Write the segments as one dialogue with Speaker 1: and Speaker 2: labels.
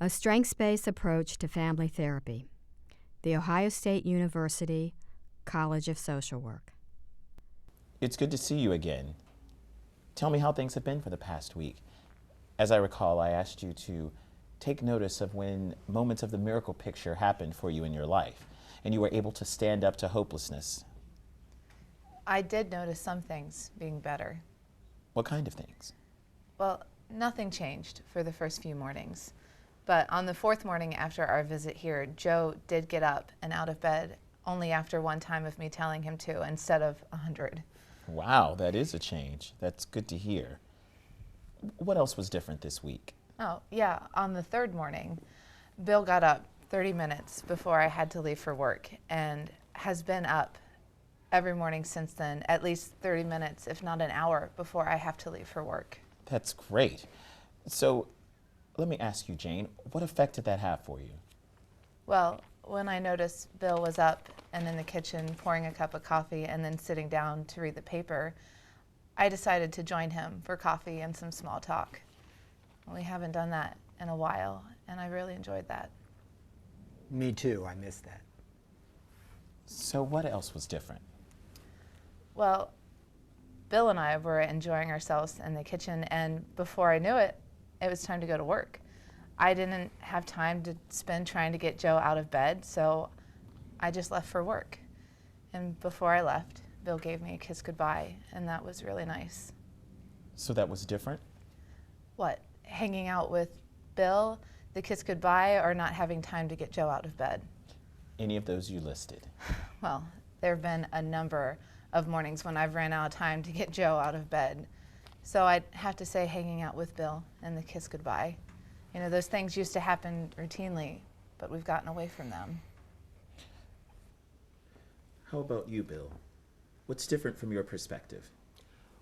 Speaker 1: A strengths-based approach to family therapy. The Ohio State University College of Social Work.
Speaker 2: It's good to see you again. Tell me how things have been for the past week. As I recall, I asked you to take notice of when moments of the miracle picture happened for you in your life, and you were able to stand up to hopelessness.
Speaker 3: I did notice some things being better.
Speaker 2: What kind of things?
Speaker 3: Well, nothing changed for the first few mornings. But on the fourth morning after our visit here, Joe did get up and out of bed only after one time of me telling him to instead of 100.
Speaker 2: Wow, that is a change. That's good to hear. What else was different this week?
Speaker 3: Oh, yeah, on the third morning, Bill got up 30 minutes before I had to leave for work and has been up every morning since then, at least 30 minutes, if not an hour, before I have to leave for work.
Speaker 2: That's great. So, let me ask you, Jane, what effect did that have for you?
Speaker 3: Well, when I noticed Bill was up and in the kitchen pouring a cup of coffee and then sitting down to read the paper, I decided to join him for coffee and some small talk. We haven't done that in a while, and I really enjoyed that.
Speaker 4: Me too, I missed that.
Speaker 2: So what else was different?
Speaker 3: Well, Bill and I were enjoying ourselves in the kitchen, and before I knew it, it was time to go to work. I didn't have time to spend trying to get Joe out of bed, so I just left for work. And before I left, Bill gave me a kiss goodbye, and that was really nice.
Speaker 2: So that was different?
Speaker 3: What, hanging out with Bill, the kiss goodbye, or not having time to get Joe out of bed?
Speaker 2: Any of those you listed?
Speaker 3: Well, there have been a number of mornings when I've ran out of time to get Joe out of bed. So I'd have to say hanging out with Bill and the kiss goodbye. You know, those things used to happen routinely, but we've gotten away from them.
Speaker 2: How about you, Bill? What's different from your perspective?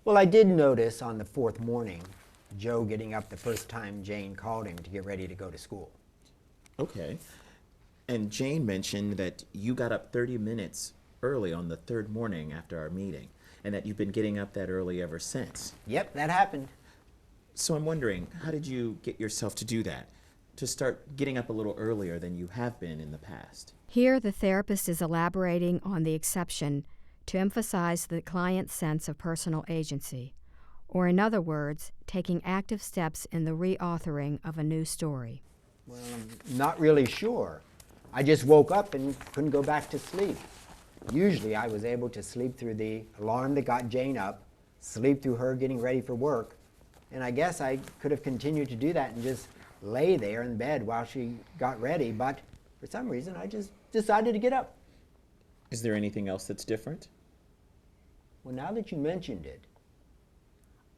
Speaker 4: Well, I did notice on the fourth morning, Joe getting up the first time Jane called him to get ready to go to school.
Speaker 2: Okay. And Jane mentioned that you got up 30 minutes early on the third morning after our meeting, and that you've been getting up that early ever since.
Speaker 4: Yep, that happened.
Speaker 2: So I'm wondering, how did you get yourself to do that? To start getting up a little earlier than you have been in the past?
Speaker 1: Here, the therapist is elaborating on the exception to emphasize the client's sense of personal agency, or in other words, taking active steps in the reauthoring of a new story.
Speaker 4: Well, I'm not really sure. I just woke up and couldn't go back to sleep. Usually I was able to sleep through the alarm that got Jane up, sleep through her getting ready for work, and I guess I could have continued to do that and just lay there in bed while she got ready, but for some reason I just decided to get up.
Speaker 2: Is there anything else that's different?
Speaker 4: Well, now that you mentioned it,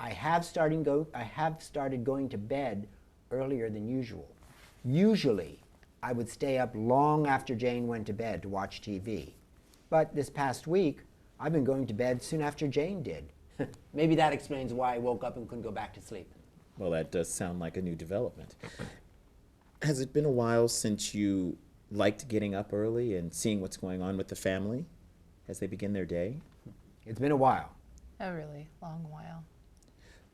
Speaker 4: I have started going to bed earlier than usual. Usually I would stay up long after Jane went to bed to watch TV. But this past week, I've been going to bed soon after Jane did. Maybe that explains why I woke up and couldn't go back to sleep.
Speaker 2: Well, that does sound like a new development. Has it been a while since you liked getting up early and seeing what's going on with the family as they begin their day?
Speaker 4: It's been a while.
Speaker 3: A really long while.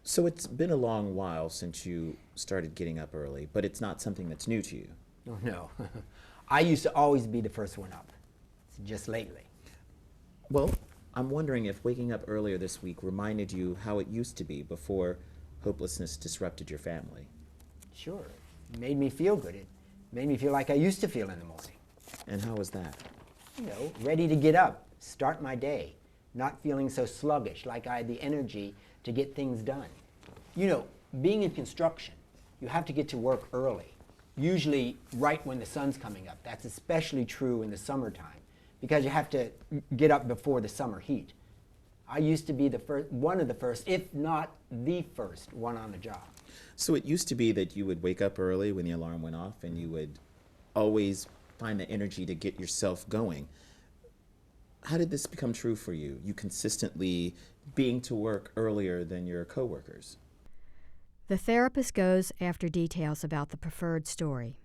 Speaker 2: So it's been a long while since you started getting up early, but it's not something that's new to you.
Speaker 4: Oh, no. I used to always be the first one up. It's just lately.
Speaker 2: Well, I'm wondering if waking up earlier this week reminded you how it used to be before hopelessness disrupted your family.
Speaker 4: Sure. It made me feel good. It made me feel like I used to feel in the morning.
Speaker 2: And how was that?
Speaker 4: You know, ready to get up, start my day, not feeling so sluggish, like I had the energy to get things done. You know, being in construction, you have to get to work early, usually right when the sun's coming up. That's especially true in the summertime, because you have to get up before the summer heat. I used to be one of the first, if not the first one on the job.
Speaker 2: So it used to be that you would wake up early when the alarm went off and you would always find the energy to get yourself going. How did this become true for you? You consistently being to work earlier than your coworkers?
Speaker 1: The therapist goes after details about the preferred story.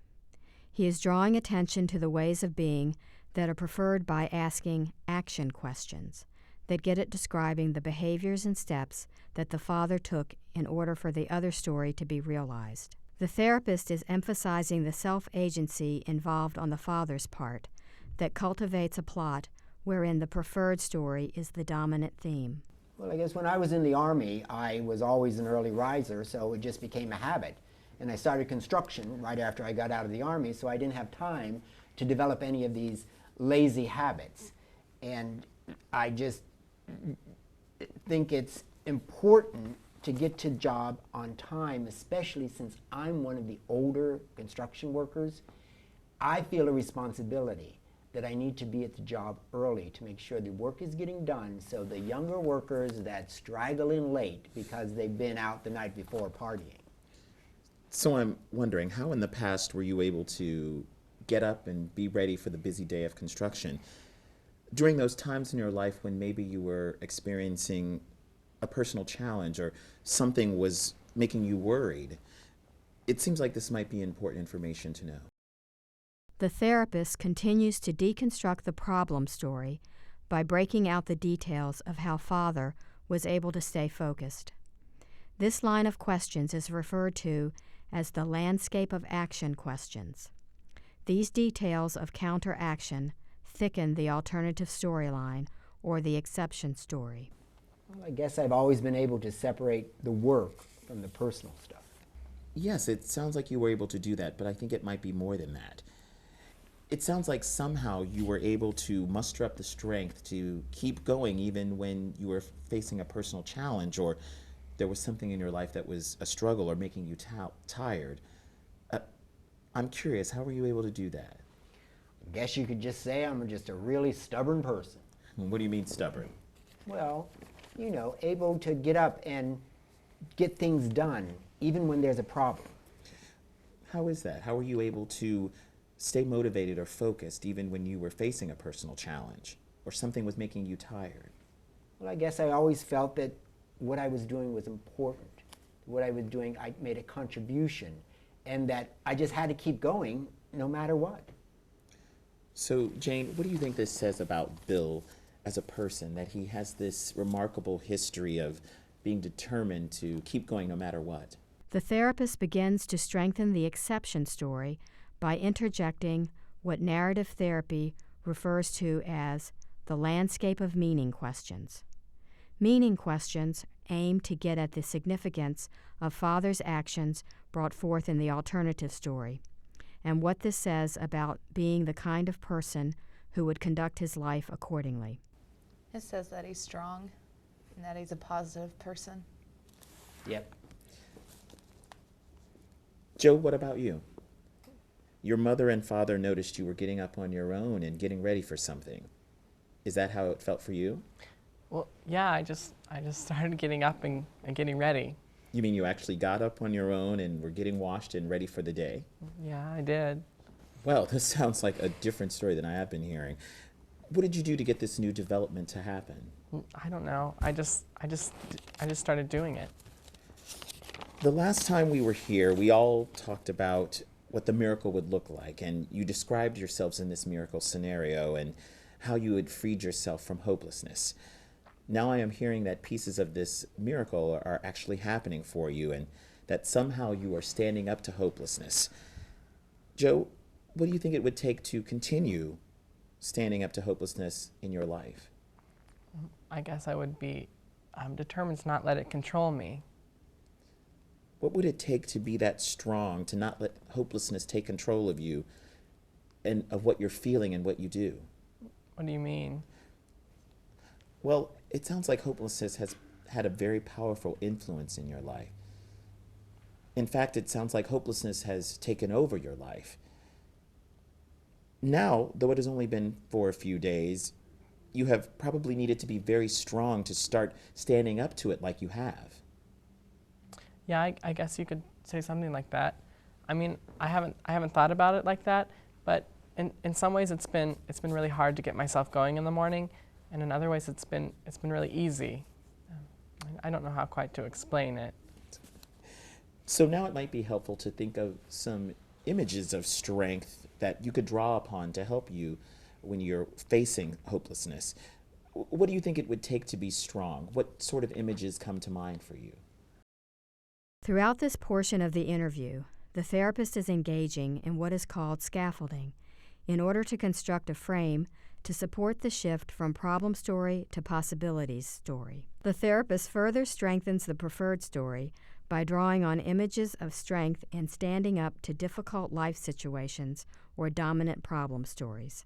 Speaker 1: He is drawing attention to the ways of being that are preferred by asking action questions that get at describing the behaviors and steps that the father took in order for the other story to be realized. The therapist is emphasizing the self-agency involved on the father's part that cultivates a plot wherein the preferred story is the dominant theme.
Speaker 4: Well, I guess when I was in the Army, I was always an early riser, so it just became a habit. And I started construction right after I got out of the Army, so I didn't have time to develop any of these lazy habits. And I just think it's important to get to job on time, especially since I'm one of the older construction workers. I feel a responsibility that I need to be at the job early to make sure the work is getting done, so the younger workers that straggle in late because they've been out the night before partying.
Speaker 2: So I'm wondering, how in the past were you able to get up and be ready for the busy day of construction? During those times in your life when maybe you were experiencing a personal challenge or something was making you worried, it seems like this might be important information to know.
Speaker 1: The therapist continues to deconstruct the problem story by breaking out the details of how father was able to stay focused. This line of questions is referred to as the landscape of action questions. These details of counteraction thicken the alternative storyline or the exception story.
Speaker 4: Well, I guess I've always been able to separate the work from the personal stuff.
Speaker 2: Yes, it sounds like you were able to do that, but I think it might be more than that. It sounds like somehow you were able to muster up the strength to keep going even when you were facing a personal challenge or there was something in your life that was a struggle or making you tired. I'm curious, how were you able to do that?
Speaker 4: I guess you could just say I'm just a really stubborn person.
Speaker 2: What do you mean stubborn?
Speaker 4: Well, you know, able to get up and get things done even when there's a problem.
Speaker 2: How is that? How were you able to stay motivated or focused even when you were facing a personal challenge or something was making you tired?
Speaker 4: Well, I guess I always felt that what I was doing was important. What I was doing, I made a contribution, and that I just had to keep going no matter what.
Speaker 2: So, Jane, what do you think this says about Bill as a person, that he has this remarkable history of being determined to keep going no matter what?
Speaker 1: The therapist begins to strengthen the exception story by interjecting what narrative therapy refers to as the landscape of meaning questions. Meaning questions aim to get at the significance of father's actions brought forth in the alternative story, and what this says about being the kind of person who would conduct his life accordingly.
Speaker 3: It says that he's strong and that he's a positive person.
Speaker 4: Yep.
Speaker 2: Joe, what about you? Your mother and father noticed you were getting up on your own and getting ready for something. Is that how it felt for you?
Speaker 5: Well, yeah, I just started getting up and getting ready.
Speaker 2: You mean you actually got up on your own and were getting washed and ready for the day?
Speaker 5: Yeah, I did.
Speaker 2: Well, this sounds like a different story than I have been hearing. What did you do to get this new development to happen?
Speaker 5: I don't know. I just started doing it.
Speaker 2: The last time we were here, we all talked about what the miracle would look like, and you described yourselves in this miracle scenario and how you had freed yourself from hopelessness. Now I am hearing that pieces of this miracle are actually happening for you and that somehow you are standing up to hopelessness. Joe, what do you think it would take to continue standing up to hopelessness in your life?
Speaker 5: I guess I would be determined to not let it control me.
Speaker 2: What would it take to be that strong, to not let hopelessness take control of you and of what you're feeling and what you do?
Speaker 5: What do you mean?
Speaker 2: Well, it sounds like hopelessness has had a very powerful influence in your life. In fact, it sounds like hopelessness has taken over your life. Now, though it has only been for a few days, you have probably needed to be very strong to start standing up to it like you have.
Speaker 5: Yeah, I guess you could say something like that. I mean, I haven't thought about it like that, but in some ways it's been really hard to get myself going in the morning, and in other ways it's been really easy. I don't know how quite to explain it.
Speaker 2: So now it might be helpful to think of some images of strength that you could draw upon to help you when you're facing hopelessness. What do you think it would take to be strong? What sort of images come to mind for you?
Speaker 1: Throughout this portion of the interview, the therapist is engaging in what is called scaffolding in order to construct a frame to support the shift from problem story to possibilities story. The therapist further strengthens the preferred story by drawing on images of strength in standing up to difficult life situations or dominant problem stories.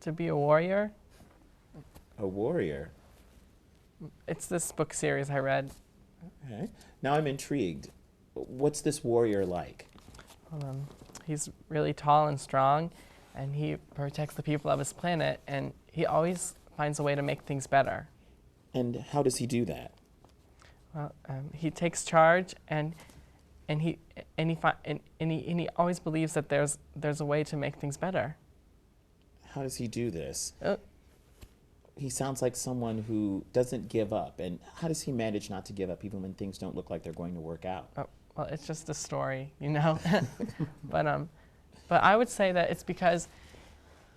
Speaker 5: To be a warrior.
Speaker 2: A warrior.
Speaker 5: It's this book series I read.
Speaker 2: Okay. Now I'm intrigued. What's this warrior like?
Speaker 5: He's really tall and strong, and he protects the people of his planet, and he always finds a way to make things better.
Speaker 2: And how does he do that?
Speaker 5: Well, he takes charge, and he always believes that there's a way to make things better.
Speaker 2: How does he do this? He sounds like someone who doesn't give up. And how does he manage not to give up even when things don't look like they're going to work out?
Speaker 5: Well, it's just a story, you know. But I would say that it's because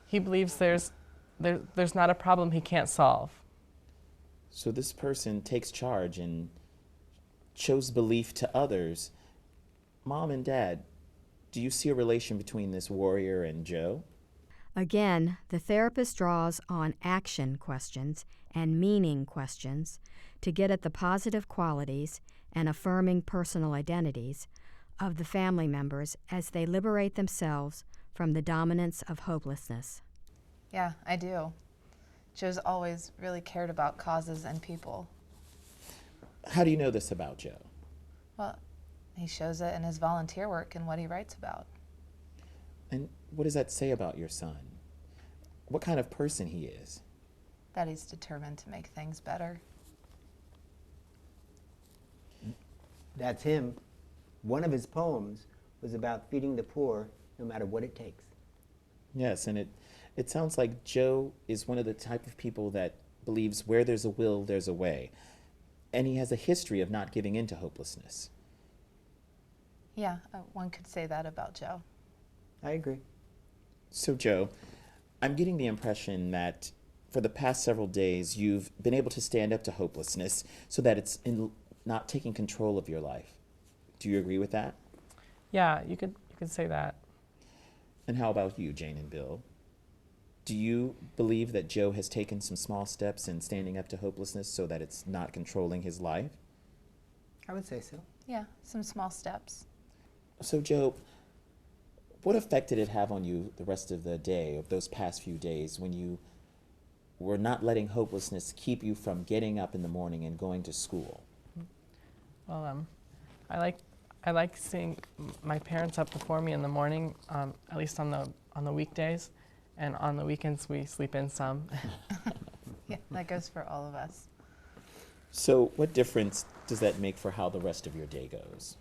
Speaker 5: he believes there's not a problem he can't solve.
Speaker 2: So this person takes charge and shows belief to others. Mom and Dad, do you see a relation between this warrior and Joe?
Speaker 1: Again, the therapist draws on action questions and meaning questions to get at the positive qualities and affirming personal identities of the family members as they liberate themselves from the dominance of hopelessness.
Speaker 3: Yeah, I do. Joe's always really cared about causes and people.
Speaker 2: How do you know this about Joe?
Speaker 3: Well, he shows it in his volunteer work and what he writes about.
Speaker 2: And what does that say about your son? What kind of person he is?
Speaker 3: That he's determined to make things better.
Speaker 4: That's him. One of his poems was about feeding the poor no matter what it takes.
Speaker 2: Yes, and it sounds like Joe is one of the type of people that believes where there's a will, there's a way. And he has a history of not giving in to hopelessness.
Speaker 3: Yeah, one could say that about Joe.
Speaker 4: I agree.
Speaker 2: So Joe, I'm getting the impression that for the past several days you've been able to stand up to hopelessness so that it's not taking control of your life. Do you agree with that?
Speaker 5: Yeah, you could say that.
Speaker 2: And how about you, Jane and Bill? Do you believe that Joe has taken some small steps in standing up to hopelessness so that it's not controlling his life?
Speaker 4: I would say so.
Speaker 3: Yeah, some small steps.
Speaker 2: So Joe, what effect did it have on you the rest of the day, of those past few days, when you were not letting hopelessness keep you from getting up in the morning and going to school?
Speaker 5: Well, I like seeing my parents up before me in the morning, at least on the weekdays, and on the weekends we sleep in some.
Speaker 3: Yeah, that goes for all of us.
Speaker 2: So what difference does that make for how the rest of your day goes?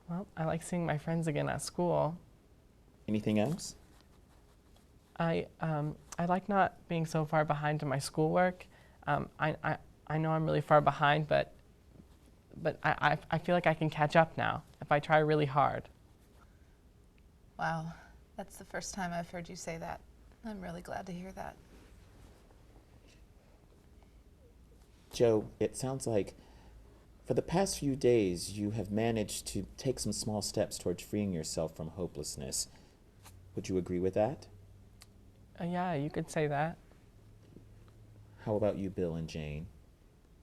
Speaker 5: Well, I like seeing my friends again at school.
Speaker 2: Anything else?
Speaker 5: I like not being so far behind in my schoolwork. I know I'm really far behind, but I feel like I can catch up now if I try really hard.
Speaker 3: Wow, that's the first time I've heard you say that. I'm really glad to hear that.
Speaker 2: Joe, it sounds like for the past few days you have managed to take some small steps towards freeing yourself from hopelessness. Would you agree with that?
Speaker 5: Yeah, you could say that.
Speaker 2: How about you, Bill and Jane?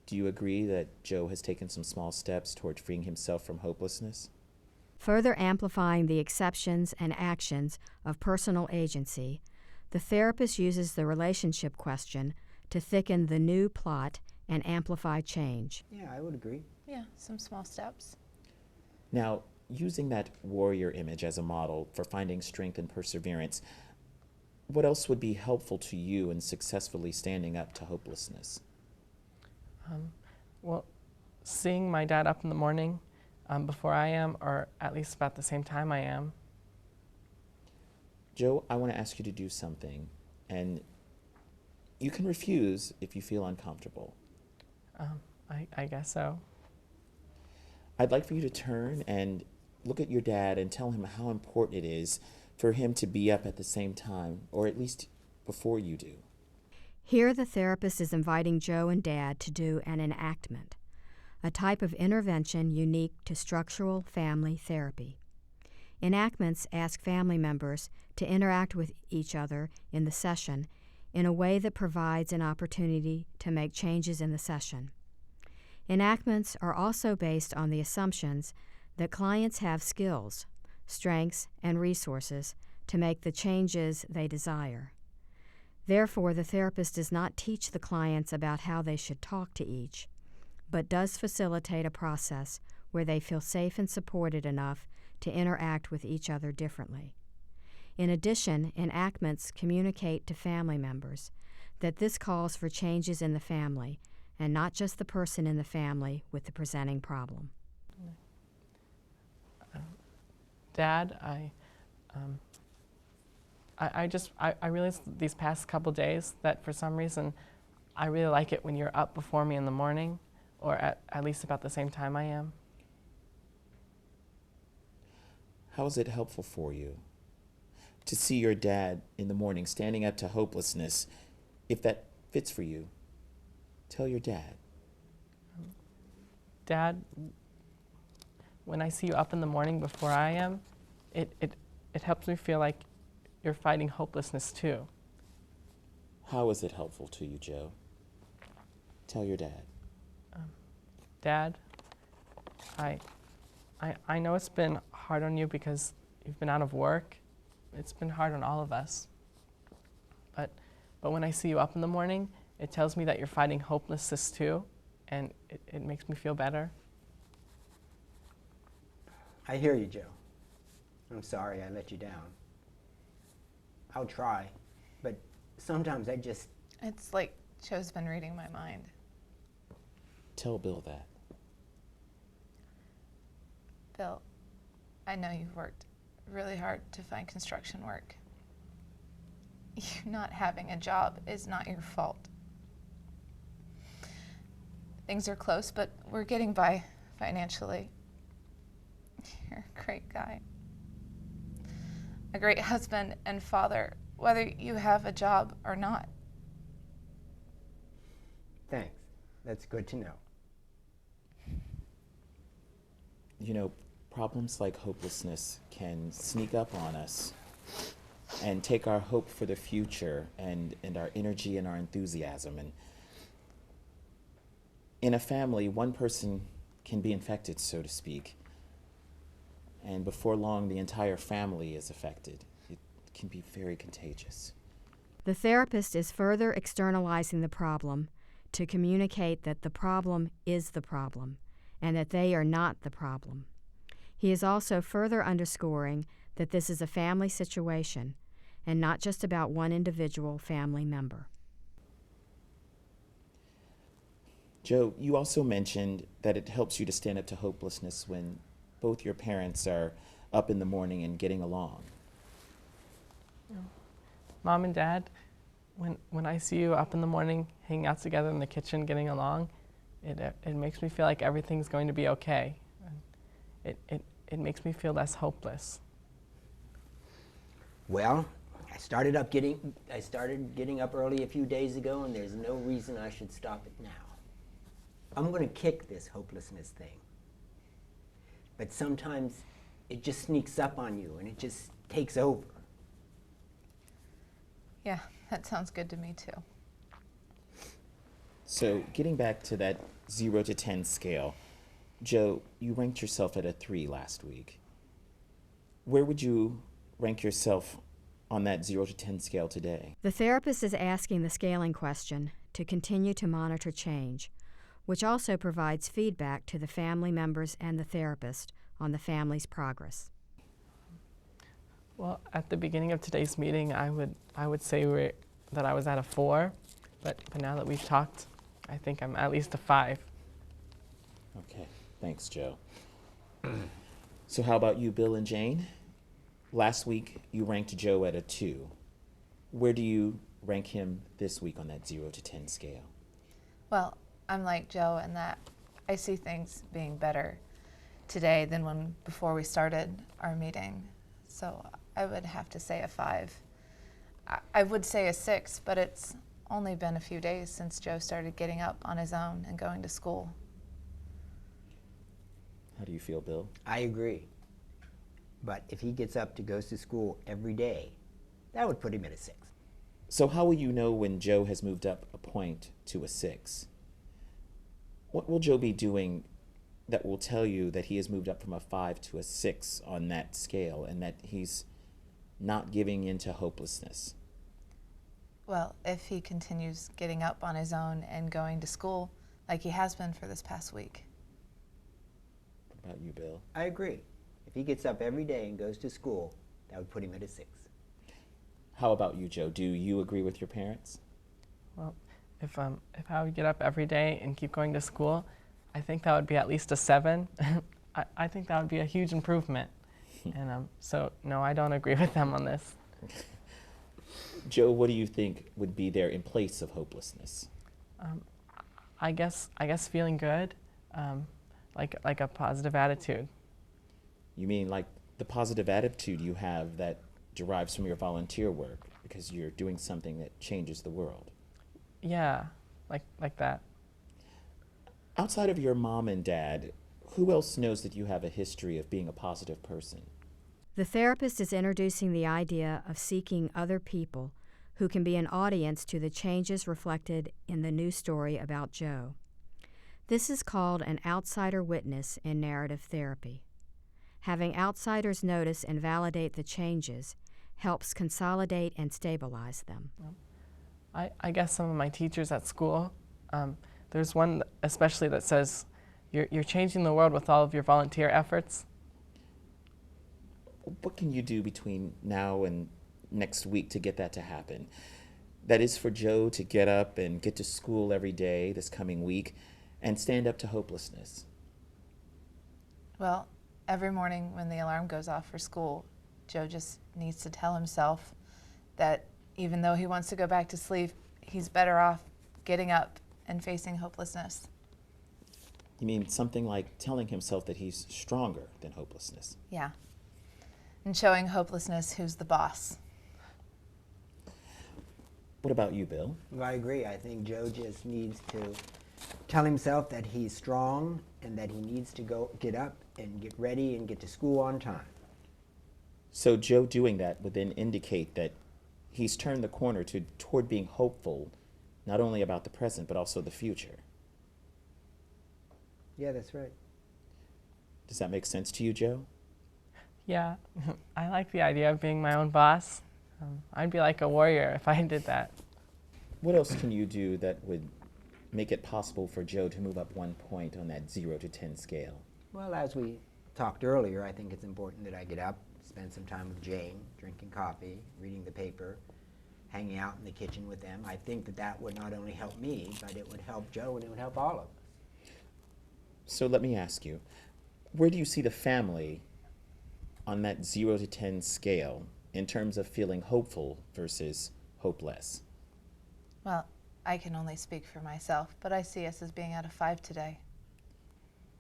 Speaker 2: Do you agree that Joe has taken some small steps toward freeing himself from hopelessness?
Speaker 1: Further amplifying the exceptions and actions of personal agency, the therapist uses the relationship question to thicken the new plot and amplify change.
Speaker 4: Yeah, I would agree.
Speaker 3: Yeah, some small steps.
Speaker 2: Now, using that warrior image as a model for finding strength and perseverance, what else would be helpful to you in successfully standing up to hopelessness?
Speaker 5: Well, seeing my dad up in the morning before I am, or at least about the same time I am.
Speaker 2: Joe, I want to ask you to do something, and you can refuse if you feel uncomfortable.
Speaker 5: I guess so.
Speaker 2: I'd like for you to turn and look at your dad and tell him how important it is for him to be up at the same time, or at least before you do.
Speaker 1: Here the therapist is inviting Joe and Dad to do an enactment, a type of intervention unique to structural family therapy. Enactments ask family members to interact with each other in the session in a way that provides an opportunity to make changes in the session. Enactments are also based on the assumptions that clients have skills, strengths, and resources to make the changes they desire. Therefore, the therapist does not teach the clients about how they should talk to each, but does facilitate a process where they feel safe and supported enough to interact with each other differently. In addition, enactments communicate to family members that this calls for changes in the family and not just the person in the family with the presenting problem.
Speaker 5: Dad, I realized these past couple days that for some reason I really like it when you're up before me in the morning, or at least about the same time I am.
Speaker 2: How is it helpful for you to see your dad in the morning standing up to hopelessness? If that fits for you, tell your dad.
Speaker 5: Dad, when I see you up in the morning before I am, it helps me feel like you're fighting hopelessness too.
Speaker 2: How is it helpful to you, Joe? Tell your dad.
Speaker 5: Dad, I know it's been hard on you because you've been out of work. It's been hard on all of us. But when I see you up in the morning, it tells me that you're fighting hopelessness too, and it makes me feel better.
Speaker 4: I hear you, Joe. I'm sorry I let you down. I'll try, but sometimes I just...
Speaker 3: It's like Joe's been reading my mind.
Speaker 2: Tell Bill that.
Speaker 3: Bill, I know you've worked really hard to find construction work. You not having a job is not your fault. Things are close, but we're getting by financially. You're a great guy. A great husband and father, whether you have a job or not.
Speaker 4: Thanks. That's good to know.
Speaker 2: You know, problems like hopelessness can sneak up on us and take our hope for the future and our energy and our enthusiasm. And in a family, one person can be infected, so to speak. And before long, the entire family is affected. It can be very contagious.
Speaker 1: The therapist is further externalizing the problem to communicate that the problem is the problem and that they are not the problem. He is also further underscoring that this is a family situation and not just about one individual family member.
Speaker 2: Joe, you also mentioned that it helps you to stand up to hopelessness when both your parents are up in the morning and getting along.
Speaker 5: Mom and Dad, when I see you up in the morning, hanging out together in the kitchen, getting along, it makes me feel like everything's going to be okay. It makes me feel less hopeless.
Speaker 4: Well, I started getting up early a few days ago, and there's no reason I should stop it now. I'm going to kick this hopelessness thing. But sometimes it just sneaks up on you, and it just takes over.
Speaker 3: Yeah, that sounds good to me too.
Speaker 2: So getting back to that 0 to 10 scale, Joe, you ranked yourself at a 3 last week. Where would you rank yourself on that 0 to 10 scale today?
Speaker 1: The therapist is asking the scaling question to continue to monitor change, which also provides feedback to the family members and the therapist on the family's progress.
Speaker 5: Well, at the beginning of today's meeting, I would say that I was at a 4, but now that we've talked, I think I'm at least a 5.
Speaker 2: Okay, thanks, Joe. So how about you, Bill and Jane? Last week, you ranked Joe at a 2. Where do you rank him this week on that 0 to 10 scale?
Speaker 3: Well, I'm like Joe in that I see things being better today than before we started our meeting. So I would have to say a 5. I would say a 6, but it's only been a few days since Joe started getting up on his own and going to school.
Speaker 2: How do you feel, Bill?
Speaker 4: I agree. But if he gets up to goes to school every day, that would put him at a 6.
Speaker 2: So how will you know when Joe has moved up a point to a 6? What will Joe be doing that will tell you that he has moved up from a 5 to a 6 on that scale and that he's not giving in to hopelessness?
Speaker 3: Well, if he continues getting up on his own and going to school like he has been for this past week.
Speaker 2: What about you, Bill?
Speaker 4: I agree. If he gets up every day and goes to school, that would put him at a 6.
Speaker 2: How about you, Joe? Do you agree with your parents?
Speaker 5: Well, if I would get up every day and keep going to school, I think that would be at least a 7. I think that would be a huge improvement. And so, no, I don't agree with them on this.
Speaker 2: Joe, what do you think would be there in place of hopelessness?
Speaker 5: I guess feeling good, like a positive attitude.
Speaker 2: You mean like the positive attitude you have that derives from your volunteer work because you're doing something that changes the world?
Speaker 5: Yeah, like that.
Speaker 2: Outside of your mom and dad, who else knows that you have a history of being a positive person?
Speaker 1: The therapist is introducing the idea of seeking other people who can be an audience to the changes reflected in the new story about Joe. This is called an outsider witness in narrative therapy. Having outsiders notice and validate the changes helps consolidate and stabilize them.
Speaker 5: I guess some of my teachers at school, there's one especially that says, you're changing the world with all of your volunteer efforts.
Speaker 2: What can you do between now and next week to get that to happen? That is for Joe to get up and get to school every day this coming week and stand up to hopelessness.
Speaker 3: Well, every morning when the alarm goes off for school, Joe just needs to tell himself that even though he wants to go back to sleep, he's better off getting up and facing hopelessness.
Speaker 2: You mean something like telling himself that he's stronger than hopelessness?
Speaker 3: Yeah. And showing hopelessness who's the boss.
Speaker 2: What about you, Bill?
Speaker 4: Well, I agree. I think Joe just needs to tell himself that he's strong and that he needs to go get up and get ready and get to school on time.
Speaker 2: So Joe doing that would then indicate that he's turned the corner toward being hopeful, not only about the present, but also the future.
Speaker 4: Yeah, that's right.
Speaker 2: Does that make sense to you, Joe?
Speaker 5: Yeah, I like the idea of being my own boss. I'd be like a warrior if I did that.
Speaker 2: What else can you do that would make it possible for Joe to move up 1 point on that 0 to 10 scale?
Speaker 4: Well, as we talked earlier, I think it's important that I get up, spend some time with Jane, drinking coffee, reading the paper, hanging out in the kitchen with them. I think that that would not only help me, but it would help Joe and it would help all of us.
Speaker 2: So let me ask you, where do you see the family on that 0 to 10 scale in terms of feeling hopeful versus hopeless?
Speaker 3: Well, I can only speak for myself, but I see us as being at a 5 today.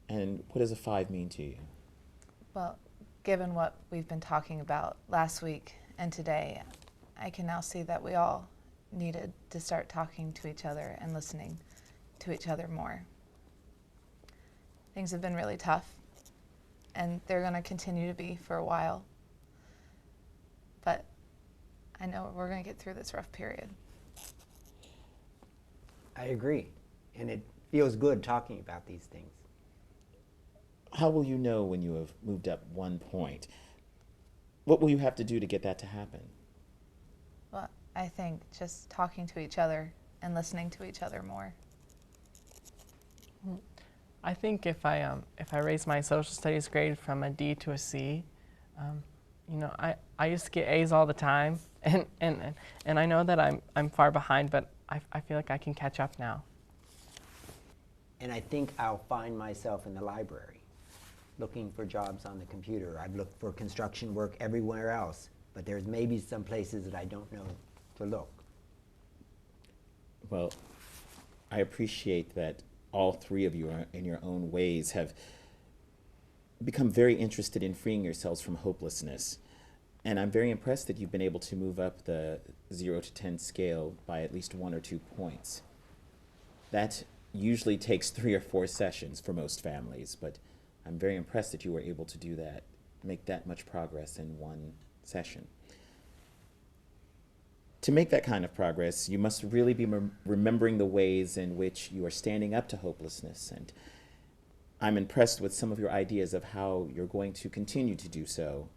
Speaker 2: And what does a 5 mean to you?
Speaker 3: Well, given what we've been talking about last week and today, I can now see that we all needed to start talking to each other and listening to each other more. Things have been really tough, and they're going to continue to be for a while. But I know we're going to get through this rough period.
Speaker 4: I agree, and it feels good talking about these things.
Speaker 2: How will you know when you have moved up 1 point? What will you have to do to get that to happen?
Speaker 3: Well, I think just talking to each other and listening to each other more.
Speaker 5: I think if I raise my social studies grade from a D to a C, you know, I used to get A's all the time, and I know that I'm far behind, but I feel like I can catch up now.
Speaker 4: And I think I'll find myself in the library, looking for jobs on the computer. I've looked for construction work everywhere else, but there's maybe some places that I don't know to look.
Speaker 2: Well, I appreciate that all three of you, in your own ways, have become very interested in freeing yourselves from hopelessness. And I'm very impressed that you've been able to move up the 0 to 10 scale by at least 1 or 2 points. That usually takes 3 or 4 sessions for most families, but I'm very impressed that you were able to do that make that much progress in one session. To make that kind of progress, you must really be remembering the ways in which you are standing up to hopelessness, and I'm impressed with some of your ideas of how you're going to continue to do so